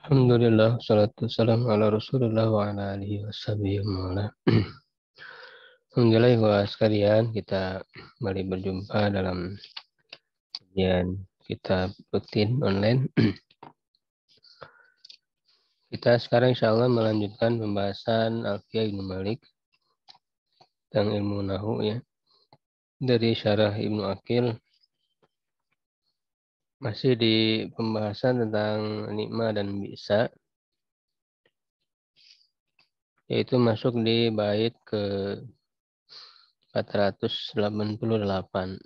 Alhamdulillah, salatu salam ala Rasulullah wa ala alihi wa sahbihi wa ala. Alhamdulillah wa sekalian, kita kembali berjumpa dalam kajian kitab rutin online. Kita sekarang insya Allah melanjutkan pembahasan Alfiyah Ibnu Malik tentang ilmu nahu ya. Dari syarah Ibnu Aqil, masih di pembahasan tentang nikma dan bisa, yaitu masuk di bait ke 488.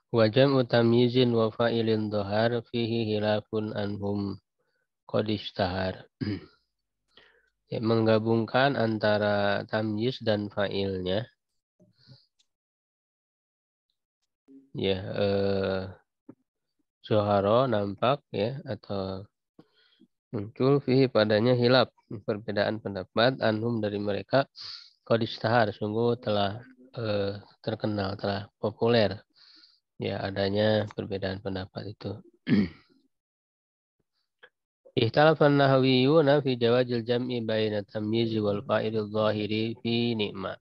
Wa jam'u tamyizin wa fa'ilin dhahar fihi hilafun anhum qad ishtahar. Ya, menggabungkan antara tamyiz dan fa'ilnya. Ya, zuhara nampak ya, atau muncul fihi padanya hilaf, perbedaan pendapat anhum dari mereka qad ishtahar, sungguh telah terkenal, telah populer ya adanya perbedaan pendapat itu. Ihtalafan nahwiyuna fi jawazil jam'i baina tamyiz wal fa'ilil zahiri fi ni'ma.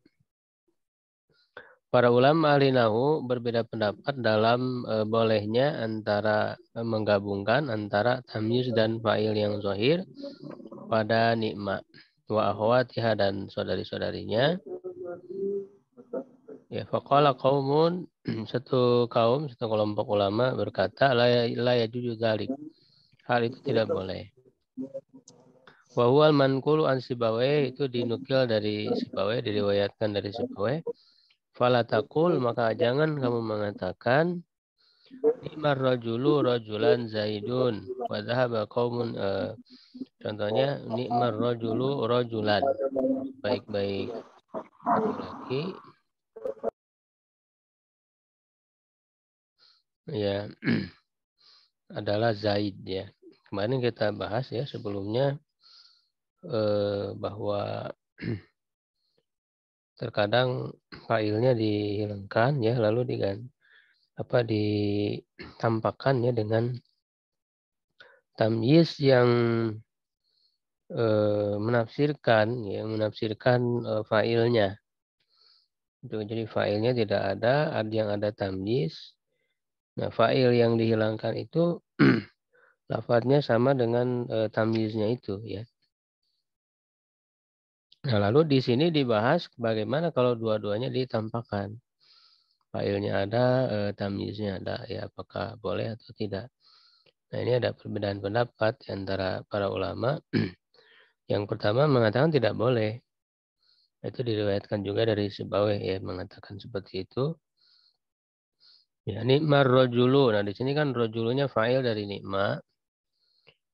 Para ulama ahli nahu berbeda pendapat dalam bolehnya antara menggabungkan antara tamyiz dan fa'il yang zahir pada nikmat wa akhwatiha dan saudari-saudarinya. Ya, faqala qaumun, satu kelompok ulama berkata la yajuzu dzalik. Hal itu tidak boleh. Wa huwal manqulu an Sibawayh, itu dinukil dari Sibawayh, diriwayatkan dari Sibawayh. Fala taqul, maka jangan kamu mengatakan ni'mar rajulu rajulan zaidun wa dhahaba qaumun, contohnya ni'mar rajulu rajulan, baik-baik laki-laki ya adalah Zaid ya. Kemarin kita bahas ya sebelumnya bahwa terkadang failnya dihilangkan ya, lalu ditampakkan ya dengan tamyiz yang menafsirkan failnya. Jadi failnya tidak ada yang ada tamyiz. Nah, fail yang dihilangkan itu lafadznya sama dengan tamyiznya itu ya. Nah, lalu di sini dibahas bagaimana kalau dua-duanya ditampakkan. Failnya ada, tamyiznya ada, ya apakah boleh atau tidak. Nah, ini ada perbedaan pendapat antara para ulama. Yang pertama mengatakan tidak boleh. Itu diriwayatkan juga dari Sibawayh ya, mengatakan seperti itu. Ya, nikmar rojulu. Nah, di sini kan rojulunya fa'il dari nikma.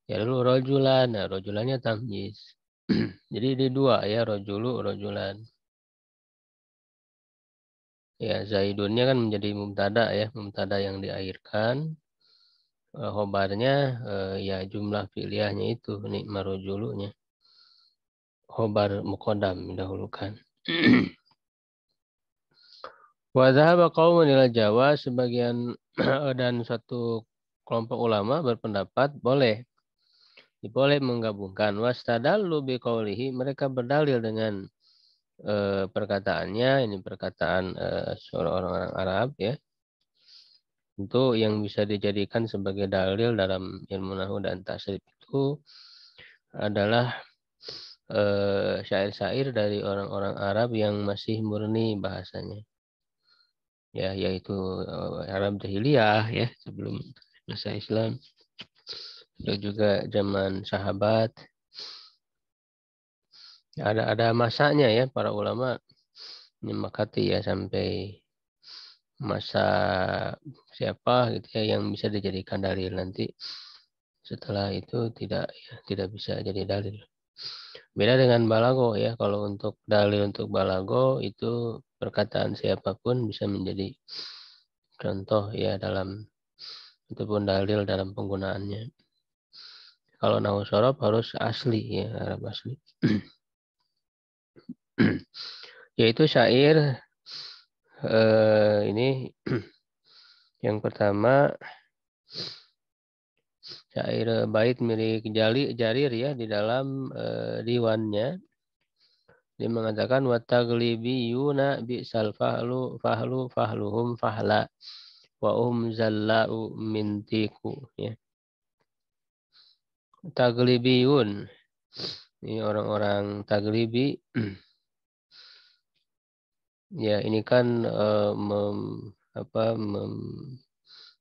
Ya, lalu rojulan. Nah, rojulannya tamyiz. Jadi di dua ya, rojulu, rojulan. Ya, zaidunnya kan menjadi mubtada ya, mubtada yang diakhirkan. Khobarnya ya jumlah fi'liyahnya itu nikmar rojulunya. Khobar muqaddam didahulukan. Wa dhahaba qaumun ila Jawa, sebagian dan satu kelompok ulama berpendapat boleh menggabungkan. Wastadallu biqaulihi, mereka berdalil dengan perkataannya, ini perkataan seorang orang Arab ya. Untuk yang bisa dijadikan sebagai dalil dalam ilmu nahwu dan tasrif itu adalah syair-syair dari orang-orang Arab yang masih murni bahasanya. Ya, yaitu Arab jahiliyah ya, sebelum masa Islam. Itu juga zaman sahabat. Ada masanya ya, para ulama menyepakati ya sampai masa siapa gitu ya yang bisa dijadikan dalil, nanti setelah itu tidak bisa jadi dalil. Beda dengan balago ya, kalau untuk dalil untuk balago itu perkataan siapapun bisa menjadi contoh ya dalam, ataupun dalil dalam penggunaannya. Kalau nahu sorof harus asli ya, Arab asli. Yaitu syair ini yang pertama syair bait milik Jarir ya di dalam diwannya. Dia mengatakan wa taglibiyuna bi'sal fahluhum fahla wa zallau mintiku ya. Taglibiyun ini orang-orang Taglibi ya ini kan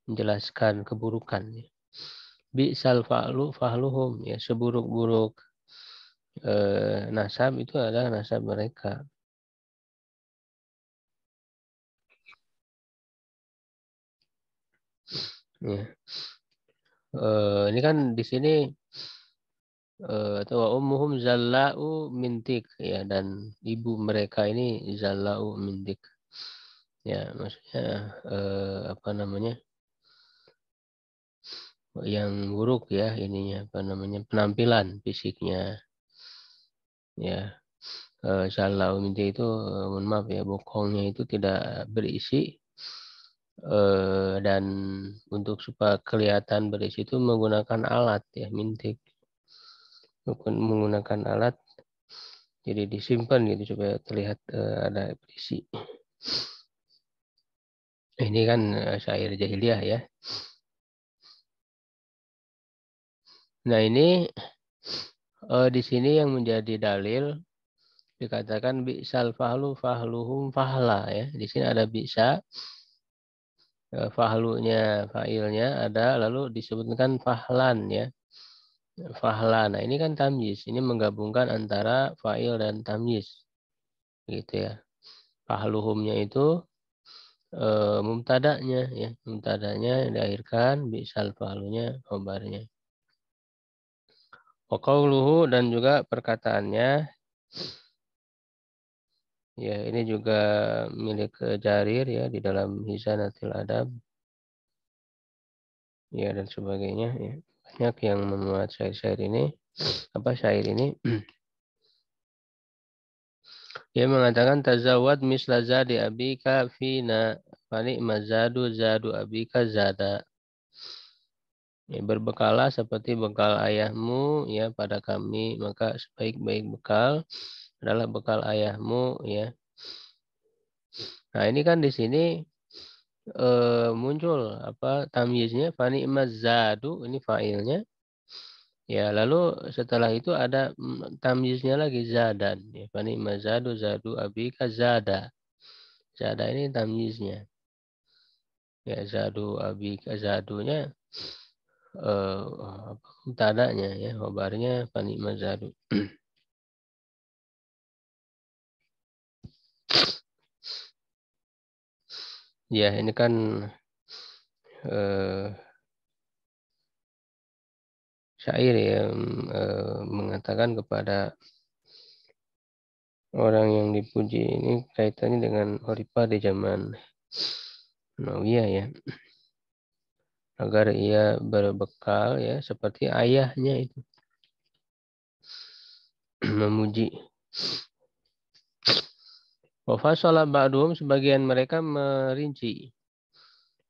menjelaskan keburukan ya. Bi'sal fahluhum ya, seburuk-buruk nasab itu adalah nasab mereka. Ya. Ini kan di sini atau ummuhum zallau mintik ya, dan ibu mereka ini zallau mintik. Ya, maksudnya apa namanya? Yang buruk ya ininya apa namanya? Penampilan fisiknya. Ya. Zallau mintik itu mohon maaf ya, bokongnya itu tidak berisi dan untuk supaya kelihatan berisi itu menggunakan alat ya, mintik. Menggunakan alat jadi disimpan gitu supaya terlihat ada berisi. Ini kan syair jahiliyah ya. Nah ini di sini yang menjadi dalil dikatakan bi'sal fahluhum fahla ya. Di sini ada bi'sa, fahlunya fa'ilnya ada, lalu disebutkan fahlan ya. Fahlan. Nah ini kan tamyiz. Ini menggabungkan antara fa'il dan tamyiz. Gitu ya. Fahluhumnya itu mubtada'nya ya. Mubtada'nya diakhirkan bi'sal fahlunya khobarnya. Wa qauluhu dan juga perkataannya ya, ini juga milik Jarir ya di dalam Hizanatil Adab ya dan sebagainya ya. Banyak yang memuat syair-syair ini, apa syair ini. Dia mengatakan tazawwad misla zadi abika fina fani mazadu zadu abika zada. Ya, berbekalah seperti bekal ayahmu ya pada kami, maka sebaik-baik bekal adalah bekal ayahmu ya. Nah, ini kan di sini muncul apa tamyiznya fani mazadu, ini fa'ilnya. Ya, lalu setelah itu ada tamyiznya lagi zadan. Ya, fani mazadu zadu abika zada. Zada ini tamyiznya. Ya, zadu abika zadunya mubtada'nya ya, khobarnya fani mazadu. Ya, ini kan syair yang mengatakan kepada orang yang dipuji ini kaitannya dengan khalifah di zaman Umayyah ya, agar ia berbekal ya seperti ayahnya itu memuji. Wa fasala ba'duhum, sebagian mereka merinci.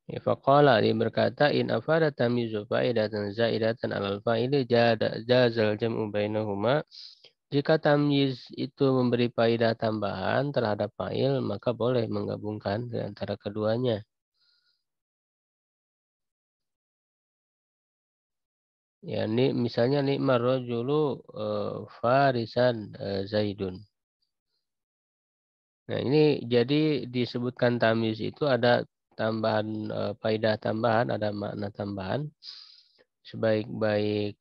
Ya, faqala, dia berkata in afada tamizu fa'idatan zaidatan alal fa'ili jazal jam'u bainahuma. Jika tamyiz itu memberi faidah tambahan terhadap fa'il, maka boleh menggabungkan di antara keduanya. Ya, misalnya nikmar rajulu farisan Zaidun. Nah, ini jadi disebutkan tamyiz itu ada tambahan faidah tambahan, ada makna tambahan. Sebaik-baik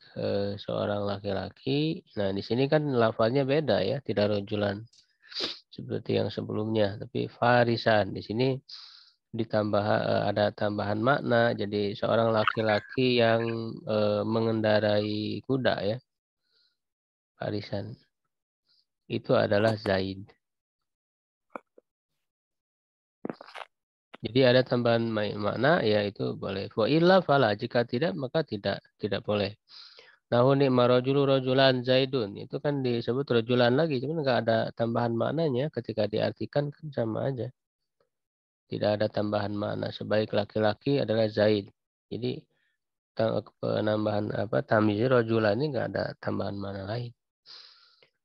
seorang laki-laki. Nah, di sini kan lafaznya beda ya, tidak rajulan seperti yang sebelumnya, tapi farisan. Di sini ditambah ada tambahan makna, jadi seorang laki-laki yang mengendarai kuda ya, farisan. Itu adalah Zaid. Jadi ada tambahan makna ya, itu boleh. Wa illa fala, jika tidak maka tidak boleh. Nahu ni'ma rajulu rajulan Zaidun. Itu kan disebut rajulan lagi. Cuma nggak ada tambahan maknanya. Ketika diartikan kan sama aja. Tidak ada tambahan makna. Sebaik laki-laki adalah Zaid. Jadi penambahan tamyiz rajulan ini nggak ada tambahan makna lain.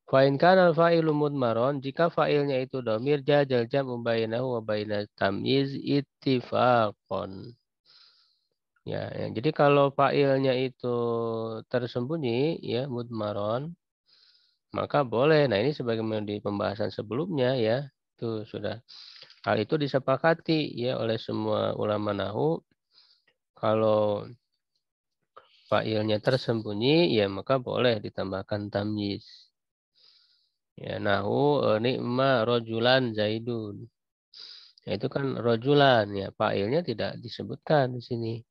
Fa'in kana al-fa'ilu mudmaron, jika fa'ilnya itu domir, jajal jam'u bainahu wa baina tamyiz ittifaqon. Ya, jadi kalau fa'ilnya itu tersembunyi, ya mudmaron, maka boleh. Nah ini sebagaimana di pembahasan sebelumnya, ya itu sudah hal itu disepakati ya oleh semua ulama nahu. Kalau fa'ilnya tersembunyi, ya maka boleh ditambahkan tamyiz. Ya, nahu ni'ma rojulan Zaidun. Ya, itu kan rojulan ya, fa'ilnya tidak disebutkan di sini.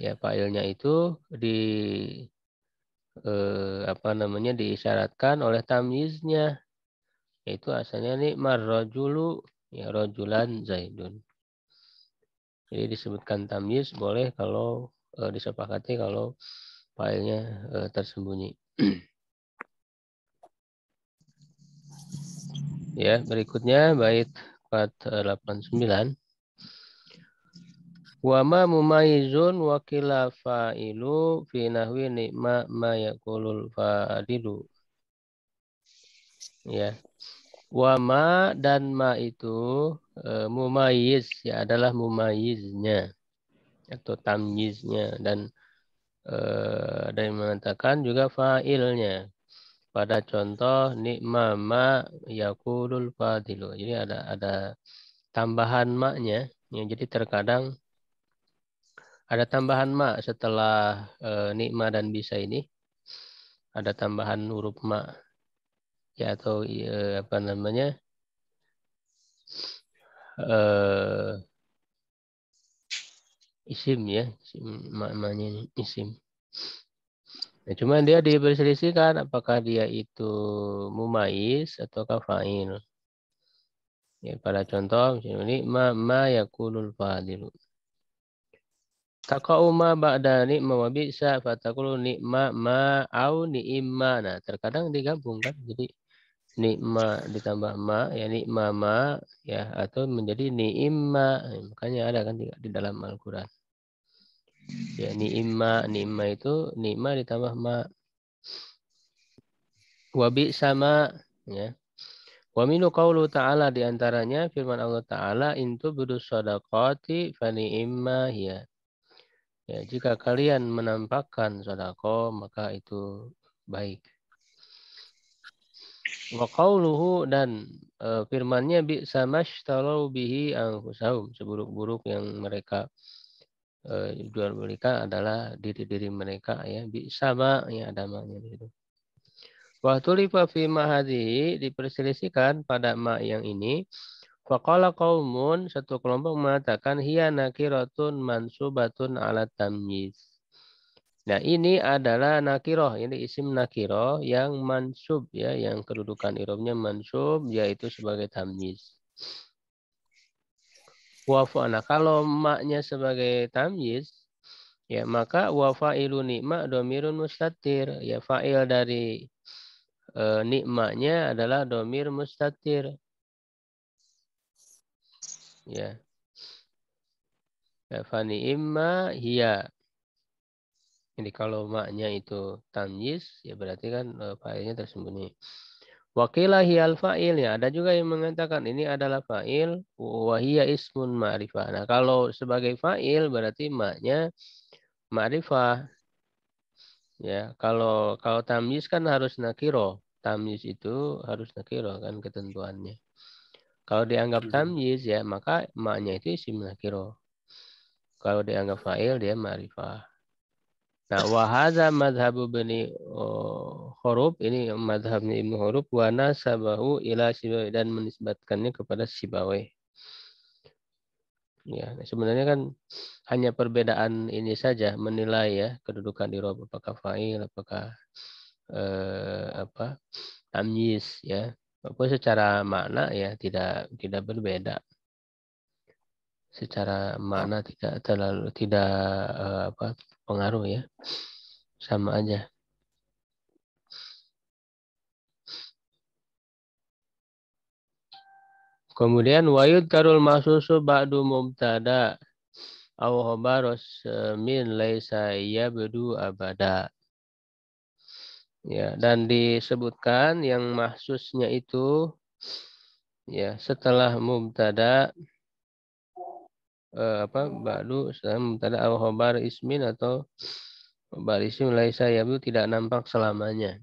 Ya, fa'ilnya itu diisyaratkan oleh tamyiznya. Yaitu asalnya ni'ma rojulu ya rojulan Zaidun. Jadi disebutkan tamyiz boleh kalau disepakati kalau fa'ilnya tersembunyi. Ya, berikutnya bait 489. Wa ma mumayizun wa kila fa'ilu fi nahwi ni'ma ma yaqulul fa'ilu. Ya. Wa ma dan ma itu mumayiz ya adalah mumayiznya atau tamyiznya dan ada yang mengatakan juga fa'ilnya. Pada contoh ni'ma ma yaqulul fadilu. Jadi ada tambahan maknya. Ya, jadi terkadang ada tambahan ma setelah nikma dan bisa ini. Ada tambahan huruf ma ya atau apa namanya isim ya, isim, maknanya isim. Nah, cuma dia diperselisihkan apakah dia itu mumaiz atau fa'il. Ya, pada contoh misalnya ini ma yakunul fadilu. Takau ma ba'da ni'ma wa bi'sa fatakulu ni'ma ma au ni'imma. Nah, terkadang digabungkan. Jadi ni'ma ditambah ma ya ni'ma ma ya atau menjadi ni'imma. Makanya ada kan di dalam Al-Qur'an. Ya ni'imma itu ni'ma ditambah ma. Wa bi'sa ma ya. Wa minu qaulu ta'ala diantaranya firman Allah Ta'ala intu bidus sadaqati fa ni'imma hiya. Ya, jika kalian menampakkan sedekah maka itu baik. Wa qauluhu dan firman-Nya bi'sa mashtaru bihi anfusahum, seburuk-buruk yang mereka jual belikan adalah diri-diri mereka ya. Bi'sa ma ya ada maknya di situ. Wa tulifa fi ma hadhihi diperselisihkan pada ma yang ini. Faqala qaumun satu kelompok mengatakan hiya nakiratun mansubatun ala tamyiz. Nah, ini adalah nakiroh, ini isim nakiroh yang mansub ya, yang kedudukan irobnya mansub yaitu sebagai tamyiz. Wafa'na kalau maknya sebagai tamyiz ya maka wafa'ilu nikma domirun mustatir ya fa'il dari nikmanya adalah domir mustatir ya. Ya fani imma hiya. Jadi kalau maknya itu tamyiz ya berarti kan fa'ilnya tersembunyi. Wakilah hiyal fa'il ya. Ada juga yang mengatakan ini adalah fa'il wahiyya ismun ma'rifah. Nah, kalau sebagai fa'il berarti maknya ma'rifah. Ya, kalau tamyiz kan harus nakiro. Tamyiz itu harus nakiro kan ketentuannya. Kalau dianggap tamyiz ya maka maknya itu isim nakiro. Kalau dianggap fa'il dia ma'rifah. Nah, wahaza madhabu bani Hurub, ini madhabnya Ibnu Hurub, wa nasabahu ila Sibawai dan menisbatkannya kepada Sibawai. Ya, sebenarnya kan hanya perbedaan ini saja menilai ya kedudukan irob apakah fa'il apakah tamyiz ya. Walaupun secara makna ya tidak berbeda. Secara makna tidak terlalu pengaruh ya. Sama aja. Kemudian wayud karul mahsusu ba'du mubtada aw khabaros min laisa yabdu abada. Ya, dan disebutkan yang mahsusnya itu ya setelah mubtada ba'du setelah mubtada aw khabar ismin atau khabar isim laisa yabdu tidak nampak selamanya.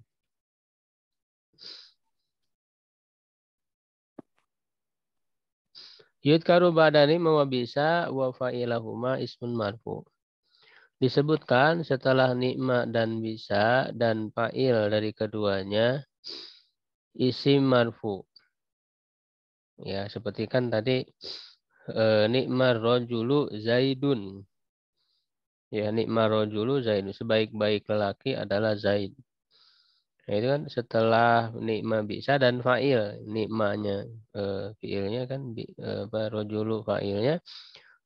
Yudkaru ba'dani mawabisa wa fa'ilahuma ismun marfu. Disebutkan setelah nikmat dan bisa dan fa'il dari keduanya isim marfu. Ya, seperti kan tadi nikmar rojulu zaidun. Ya, nikmar rojulu zaidun. Sebaik-baik lelaki adalah Zaid. Nah, itu kan setelah nikma bisa dan fa'il. Nikmanya fi'ilnya kan rojulu fa'ilnya.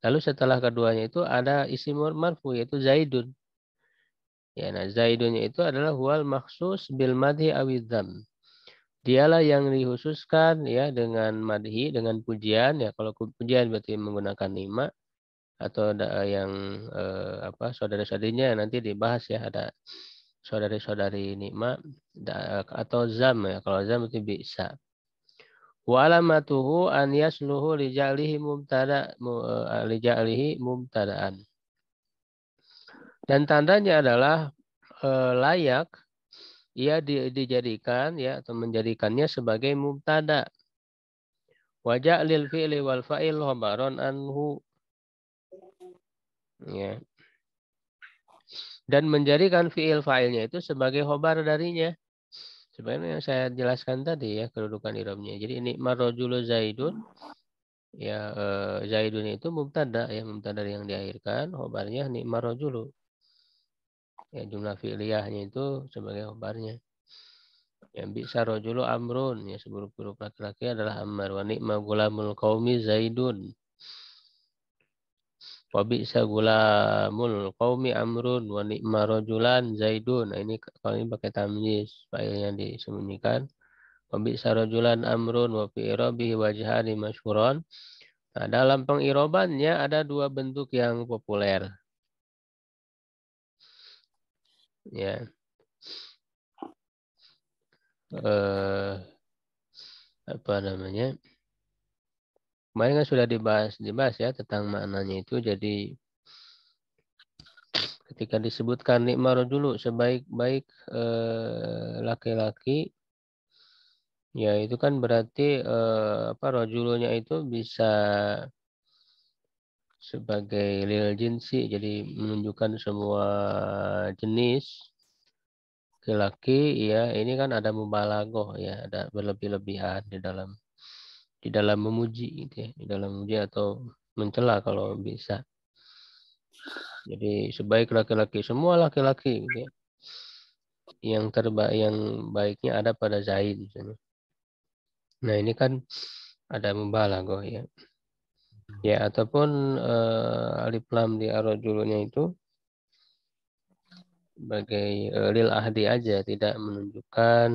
Lalu setelah keduanya itu ada isim marfu yaitu zaidun. Ya, nah zaidunnya itu adalah huwal maksus bil madhi awidzam. Dialah yang dikhususkan ya dengan madhi, dengan pujian. Ya, kalau pujian berarti menggunakan nikmat atau yang saudara-saudarinya nanti dibahas ya, ada saudari-saudari nikmat atau zam ya. Kalau zam itu bisa. Wa alamatuhu an yasluhu lija'lihi mubtada'an. Dan tandanya adalah layak ia dijadikan ya atau menjadikannya sebagai mubtada. Wajah lil fi'li wal fa'il khabaron anhu ya. Dan menjadikan fi'il fa'ilnya itu sebagai khobar darinya. Sebenarnya yang saya jelaskan tadi ya kedudukan i'rabnya. Jadi nikmar rajulu zaidun ya zaidun itu mubtada ya, mubtada yang diakhirkan, khobarnya nikmar rajulu. Ya jumlah fi'liyahnya itu sebagai khobarnya. Yang bisa rojulu amrun ya, seburuk-buruk laki-laki adalah ammar. Wa ni'ma gulamul qaumi zaidun. Wa bi'sa gulamul qaumi amrun wa ni'ma rojulan zaidun. Nah, ini kalau ini pakai tamyiz, fa'il yang disembunyikan. Wa bi'sa rojulan amrun wa fi irabihi wajhani masyhuran. Nah, dalam pengirobannya ada dua bentuk yang populer. Ya. Apa namanya? Kemarin kan sudah dibahas ya tentang maknanya itu. Jadi ketika disebutkan nikmah rajulu sebaik-baik laki-laki, ya itu kan berarti rajulunya itu bisa sebagai lil jinsi, jadi menunjukkan semua jenis laki-laki. Ya ini kan ada mubalaghah ya, ada berlebih-lebihan di dalam memuji gitu ya, di dalam memuji atau mencela kalau bisa. Jadi sebaik laki-laki, semua laki-laki gitu ya. Yang baiknya ada pada Zaid misalnya. Nah ini kan ada mubalaghah ya. Ya ataupun alif lam di arojulunya itu sebagai lil ahdi aja, tidak menunjukkan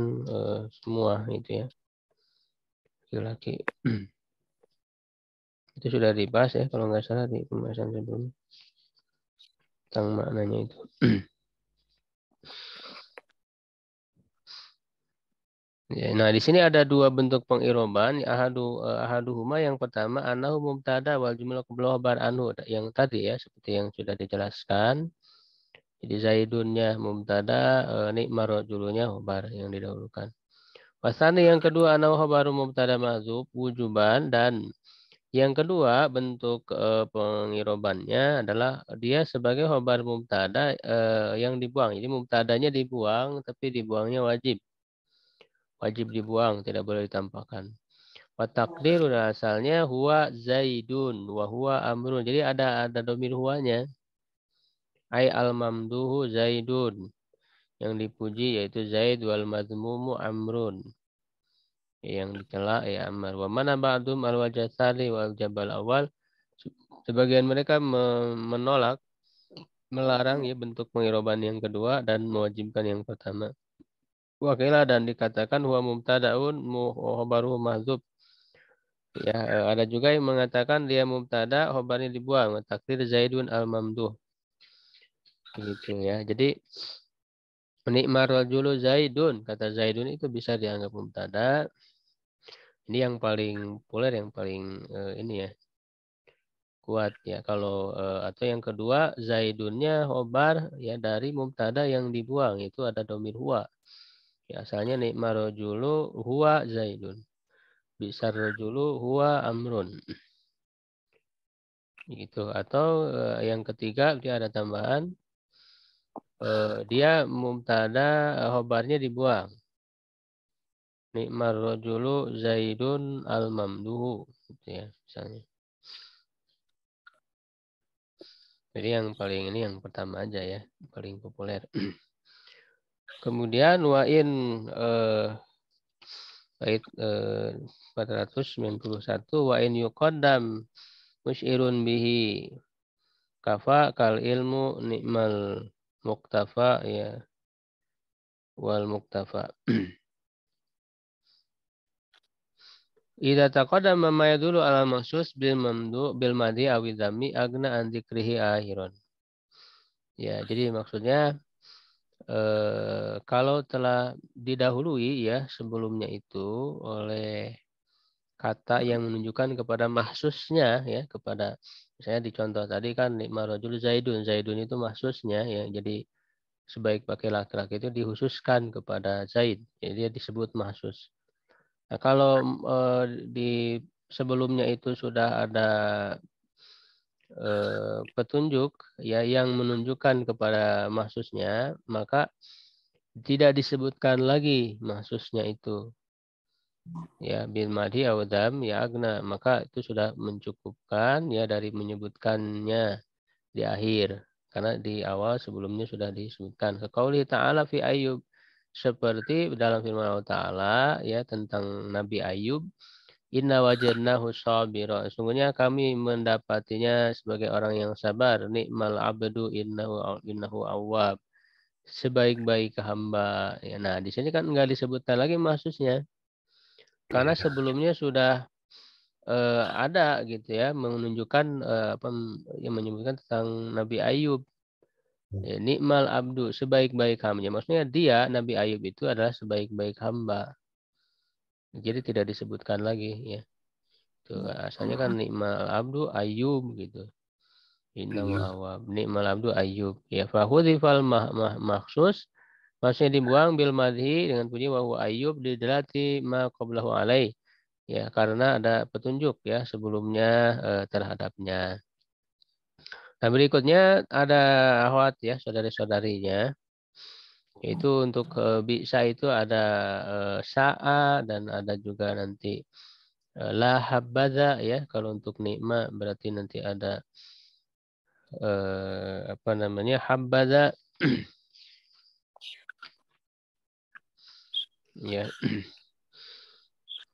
semua itu ya laki-laki. Itu sudah dibahas ya kalau nggak salah di pembahasan sebelumnya tentang maknanya itu. Ya, nah di sini ada dua bentuk pengiroban. Ahaduhuma yang pertama anahu mubtada wal jumlah qablahu khabar anhu, yang tadi ya seperti yang sudah dijelaskan. Jadi zaidunnya mubtada, nikmar rajulunya khabar yang didahulukan. Wasani yang kedua anahu khabaru mubtada mahdzuf wujuban, dan yang kedua bentuk pengirobannya adalah dia sebagai khabar mubtada yang dibuang. Jadi mubtadanya dibuang tapi dibuangnya wajib. Wajib dibuang, tidak boleh ditampakkan. Wa takdirun asalnya huwa zaidun wa huwa amrun. Jadi ada domir huwanya. Ai al mamduhu zaidun. Yang dipuji yaitu Zaid wal madmumu amrun. Yang dicela ya Ammar. Wa mana ba'dum al wajah tsani wal jabal awal. Sebagian mereka menolak melarang ya bentuk pengiroban yang kedua dan mewajibkan yang pertama. Wakilah dan dikatakan huwa mubtadaun khobaruhu mahdzub. Ya, ada juga yang mengatakan dia mubtada, khobarnya dibuang. Takdir Zaidun al-mamduh. Begitu ya. Jadi nikmar rajulu Zaidun, kata Zaidun itu bisa dianggap mubtada. Ini yang paling populer, yang paling ini ya kuat ya. Kalau atau yang kedua Zaidunnya khobar ya dari mubtada yang dibuang, itu ada domir huwa. Ya, asalnya nikmar rajulu huwa Zaidun. Bisa rajulu huwa amrun. Gitu. Atau yang ketiga dia ada tambahan dia mubtada khobarnya dibuang. Nikmar rajulu Zaidun al-mamduhu gitu ya misalnya. Jadi yang paling ini yang pertama aja ya, paling populer. Kemudian bait 491 wa in yuqaddam musyirun bihi kafa kal ilmu nikmal muktafa ya wal muktafa. Idza taqaddama ma yadullu ala maksus bil madi awi dzami agna an dzikrihi akhiran. Ya, jadi maksudnya kalau telah didahului ya sebelumnya itu oleh kata yang menunjukkan kepada mahsusnya ya, kepada misalnya di contoh tadi kan nikma rajul Zaidun. Zaidun itu mahsusnya ya. Jadi sebaik pakai laki-laki itu dihususkan kepada Zaid. Jadi dia disebut mahsus. Nah, kalau di sebelumnya itu sudah ada petunjuk ya yang menunjukkan kepada mahsusnya, maka tidak disebutkan lagi mahsusnya itu. Ya bil madi awdam ya agna, maka itu sudah mencukupkan ya dari menyebutkannya di akhir, karena di awal sebelumnya sudah disebutkan. Qauli ta'ala fi Ayyub, seperti dalam firman Allah Ta'ala ya tentang Nabi Ayub, inna wajadnahu sabira, sungguhnya kami mendapatinya sebagai orang yang sabar, nikmal abdu innahu awwab, sebaik-baik hamba ya. Nah di sini kan nggak disebutkan lagi maksudnya karena sebelumnya sudah ada gitu ya menunjukkan apa yang menyebutkan tentang Nabi Ayub. Ya, nikmal abdu, sebaik-baik hamba. Maksudnya dia Nabi Ayub itu adalah sebaik-baik hamba. Jadi tidak disebutkan lagi ya. Itu asalnya kan nikmal abdu Ayub gitu. Innahu awab. Nikmal abdu Ayub. Ya fahudhifal maksus, maksudnya dibuang bil madhi dengan puji wa huwa Ayub didalati ma qablahu alaih. Ya, karena ada petunjuk ya sebelumnya terhadapnya. Nah, berikutnya ada akhwat ya, saudari-saudarinya. Yaitu untuk bisa itu ada sa'a dan ada juga nanti la habadza ya. Kalau untuk nikma berarti nanti ada apa namanya habadza ya.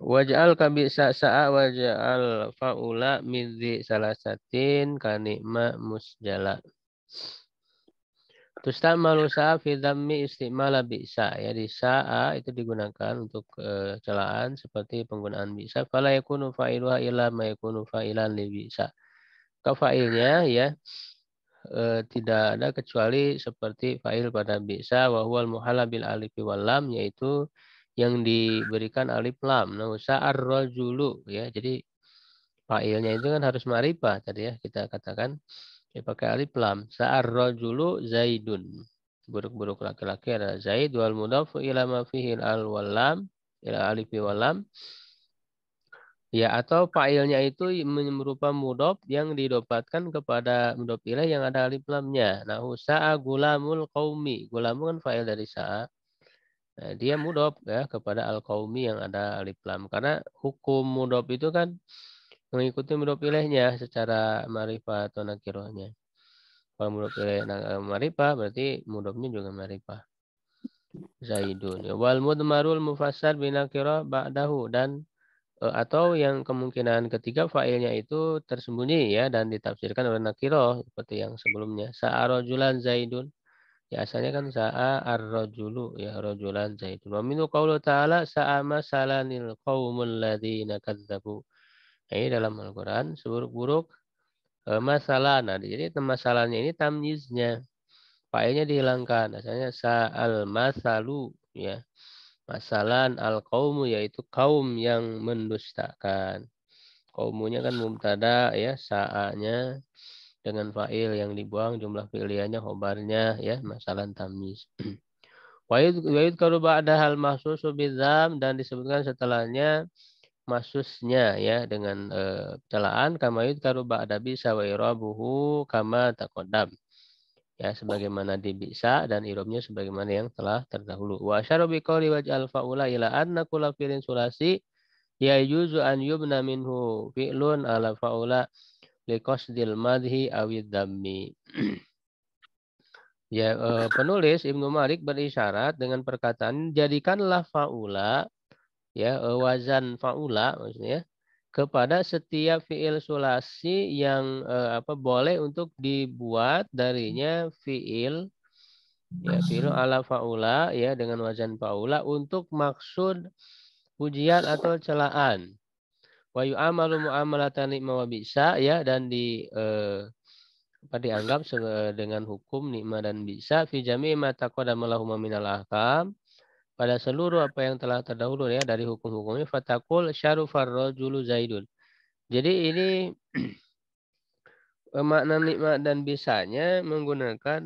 Waj'al kabisa sa'a waj'al fa'ula midzi salasatin kanikma musjala. Tustamalu sa'a fi dhammi istimala bi'sa. Ya, di sa'a itu digunakan untuk celaan seperti penggunaan bi'sa. Fala yakunu fa'iluha illa ma yakunu fa'ilan li bi'sa. Fa'ilnya ya tidak ada kecuali seperti fa'il pada bi'sa wa huwal muhalla bil alif wal lam, yaitu yang diberikan alif lam. Nah, sa'ar rajulu ya. Jadi fa'ilnya itu kan harus ma'rifah tadi ya kita katakan. Ya, pakai alif lam. Sa'ar rajulu Zaidun. Buruk-buruk laki-laki adalah Zaid wal mudhaf ila ma fihi al wal lam ila alif wal lam. Ya, atau fa'ilnya itu merupakan mudhaf yang didopatkan kepada mudhaf ilaih yang ada alif lamnya. Nah, sa'a gulamul qaumi. Gulamu kan fa'il dari sa'a. Nah, dia mudhaf ya kepada al qaumi yang ada alif lam. Karena hukum mudhaf itu kan mengikuti mudhaf ilaihnya secara ma'rifah atau nakirahnya. Kalau mudhaf ilaih ma'rifah berarti mudhafnya juga ma'rifah. Zaidun. Wal mudmarul mufassar binakirah ba'dahu, dan Atau yang kemungkinan ketiga fa'ilnya itu tersembunyi ya dan ditafsirkan oleh nakiroh seperti yang sebelumnya. Sa'a rajulan zaidun. Ya asalnya kan sa'a ar-rajulu ya rajulan zaidun. Wa minhu qaulu ta'ala sa'a masalanil qaumul ladzina kadzdzabu. Ini dalam Al-Qur'an seburuk-buruk masalah. Nah, jadi masalahnya ini tamyiznya. Fa'ilnya dihilangkan. Asalnya sa'al masalu ya. Masalan al-qaumu yaitu kaum yang mendustakan. Qaumunya kan mubtada ya, sa'anya dengan fa'il yang dibuang jumlah fi'liyahnya khobarnya ya, masalan tamyiz. Wa karu ba'da hal mahsusu bidzam dan disebutkan setelahnya mahsusnya ya dengan celaan kama karu ba'da bisa wa irabuhu kama taqaddam. Ya sebagaimana di bisa dan irobnya sebagaimana yang telah terdahulu. Wa asyara biqauli waj'al fa'ula ila anna kulla fi'lin sulasi ya yuzu an yubna minhu fi'lun ala fa'ula liqasdil madhi awid dammi. Ya penulis Ibnu Malik berisyarat dengan perkataan jadikanlah fa'ula ya wazan fa'ula maksudnya kepada setiap fi'il sulasi yang boleh untuk dibuat darinya fi'il ya fi'il ala fa'ula ya dengan wazan fa'ula untuk maksud pujian atau celaan. Wa yu'amalu mu'amalatan nikma wa bisa ya dan dianggap dengan hukum nikma dan bisa fi jami'i ma taqaddama lahum minal ahkam pada seluruh apa yang telah terdahulu ya dari hukum-hukumnya fatakul syarufar rajulu zaidun. Jadi ini makna nikmat dan bisanya menggunakan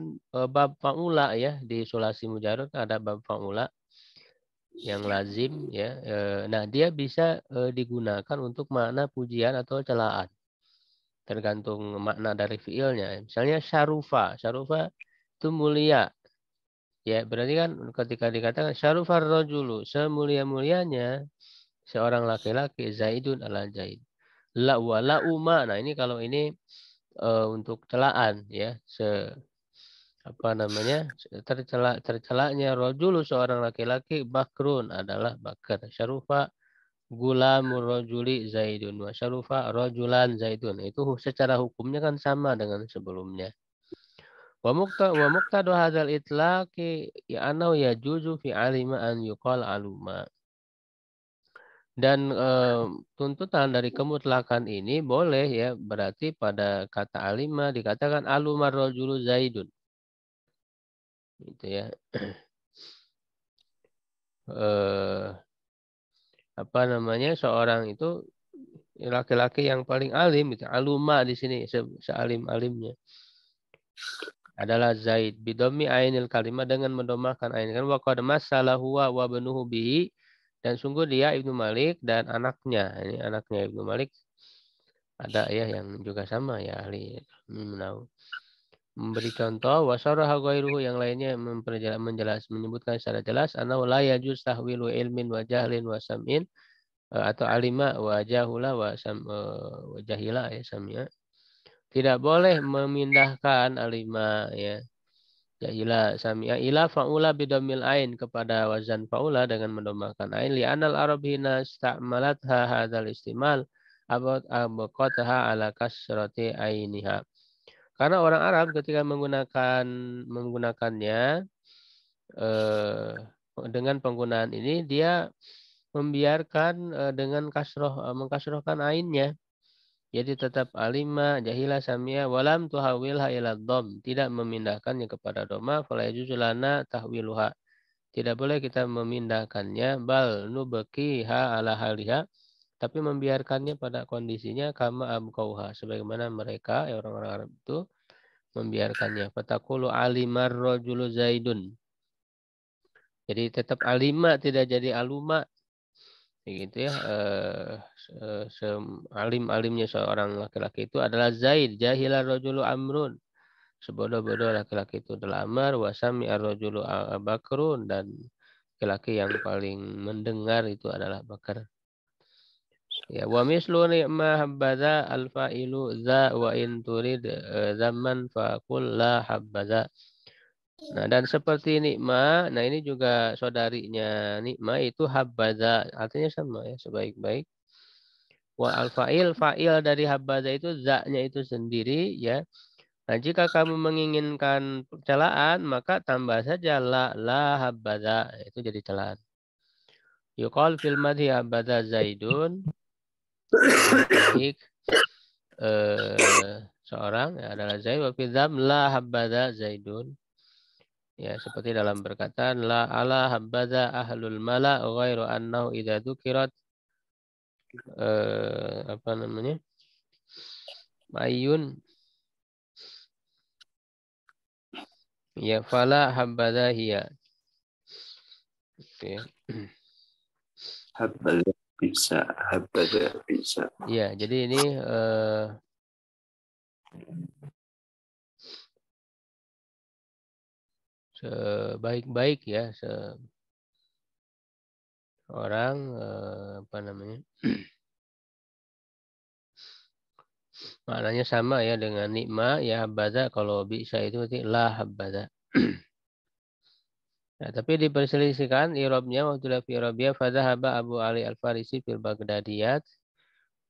bab faula ya di sulasi mujarrad ada bab faula yang lazim ya. Nah, dia bisa digunakan untuk makna pujian atau celaan. Tergantung makna dari fiilnya. Misalnya syarufa. Syarufa itu mulia. Ya, berarti kan ketika dikatakan syarufar rajulu, semulia-mulianya seorang laki-laki zaidun ala zaid. La wa la uma. Nah, ini kalau ini untuk celaan ya. Tercelaknya rajulu seorang laki-laki bakrun adalah bakar. Syarufa gulamur rajuli zaidun wa syarufa rajulan zaidun. Itu secara hukumnya kan sama dengan sebelumnya. Wa muqtadu hadzal itlaqi ya anau yajuzu fi alima an yuqal aluma. Dan tuntutan dari kemutlakan ini boleh ya berarti pada kata alima dikatakan alumar rajulu zaidun. Gitu ya. Seorang itu laki-laki yang paling alim gitu. Aluma di sini sealim-alimnya adalah Zaid bidomi ainil kalimah dengan mendomakan ain kan wa qad masalah huwa wa banuhu bihi dan sungguh dia Ibnu Malik dan anaknya ini anaknya Ibnu Malik ada ya yang juga sama ya ahli memberi contoh wasaraha ghairuhu yang lainnya menyebutkan secara jelas annahu la yajuz tahwilu ilmin wa jahlin wa sam'in atau alima wa jahula wa jahila ya samia. Tidak boleh memindahkan alima ya jahila samia ila faula bidomil ain kepada wazan faula dengan mendomakan ain li anal arab hina ista'malatha hadzal istimal abqataha ala kasrati ainiha. Karena orang Arab ketika menggunakannya dengan penggunaan ini dia membiarkan dengan mengkasrohkan ainnya. Jadi tetap alima jahila samia walam tuhawilha ila dhom. Tidak memindahkannya kepada doma. Fala yajuzu lana tahwiluha. Tidak boleh kita memindahkannya. Bal nubakiha ala haliha. Tapi membiarkannya pada kondisinya kama abqauha. Sebagaimana mereka orang-orang Arab itu membiarkannya. Fatakulu alimar rajulu zaidun. Jadi tetap alima tidak jadi aluma. Gitu ya. Alim-alimnya seorang laki-laki itu adalah Zaid. Jahilah rajulu amrun. Sebodoh-bodoh laki-laki itu adalah Amr. Wasami ar-rajulu Bakrun. Dan laki-laki yang paling mendengar itu adalah Bakar. Ya, wa mislu ni'ma habbaza al-fa'ilu za wa in turid zaman faqul la habbaza. Nah, dan seperti nikma, nah ini juga saudarinya nikma itu habbaza, artinya sama ya, sebaik-baik. Wa al-fa'il, fa'il dari habbaza itu za-nya itu sendiri ya. Nah, jika kamu menginginkan celaan, maka tambah saja la habbaza, itu jadi celaan. Yuqal fil madhi habbaza Zaidun, sangat baik seorang ya, adalah Zaid, wa fi dzam la habbaza Zaidun. Ya, seperti dalam perkataan la ala habbaza ahlul mala ghairu annahu idza dzukirat apa namanya? Mayun ya fala habbaza hiya. Oke. Habbaza bisa, habbaza bisa. Ya, jadi ini sebaik-baik ya seorang apa namanya? Maknanya sama ya dengan nikma ya habbaza, kalau bisa itu berarti la habbaza. Nah, tapi diperselisihkan i'rabnya waktu la fi i'rabiyah fadzahaba Abu Ali Al-Farisi fil Baghdadiyat,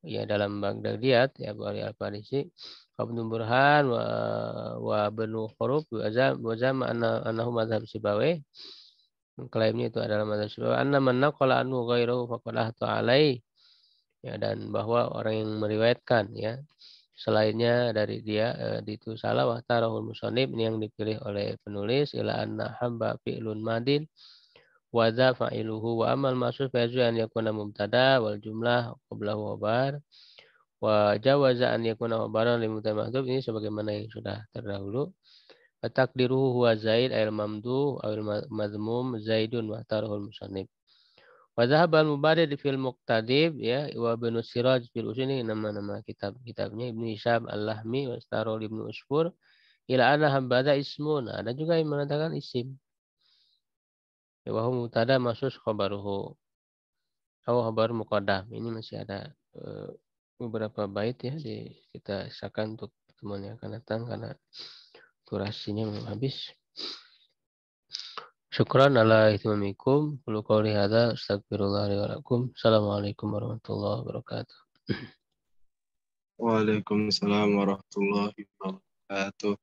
ya dalam Baghdadiyat ya Abu Ali Al-Farisi Ibnu Burhan wa Ibnu Khurub wa zam annahu madzhab Sibawayh, klaimnya itu adalah madzhab Sibawayh, anna man naqala anhu ghairuhu faqad ahta alai, ya, dan bahwa orang yang meriwayatkan ya selainnya dari dia itu salah. Wa tarahul musannif, ini yang dipilih oleh penulis, ila anna hamba fi'lun madin wa dza fa'iluhu wa amal maksud fa an yakuna mubtada wal jumlah qablahu khabar wa jawaza an yakuna khabaran li mubtada mahdhuf, ini sebagaimana yang sudah terdahulu. Wa taqdiruhu huwa zaid al mamduh aw al madmum zaidun wa tarahul musannif. Wa dhahabal mubarid fil muqtadib ya wa ibnu siraj fil usul, ini nama-nama kitabnya. Ibnu Hisham Al-Lahmi wa starol ibnu Usfur ila anna hambada ismun, ada juga yang mengatakan isim ya wa huwa mubtada masus khabaruhu atau khabar muqaddam. Ini masih ada beberapa bait ya kita sisakan untuk pertemuan yang akan datang karena durasinya belum habis. Syukran ala ihtimamikum. Qulu qouli hadza astaghfirullah li wa lakum. Assalamualaikum warahmatullahi wabarakatuh. Waalaikumsalam warahmatullahi wabarakatuh.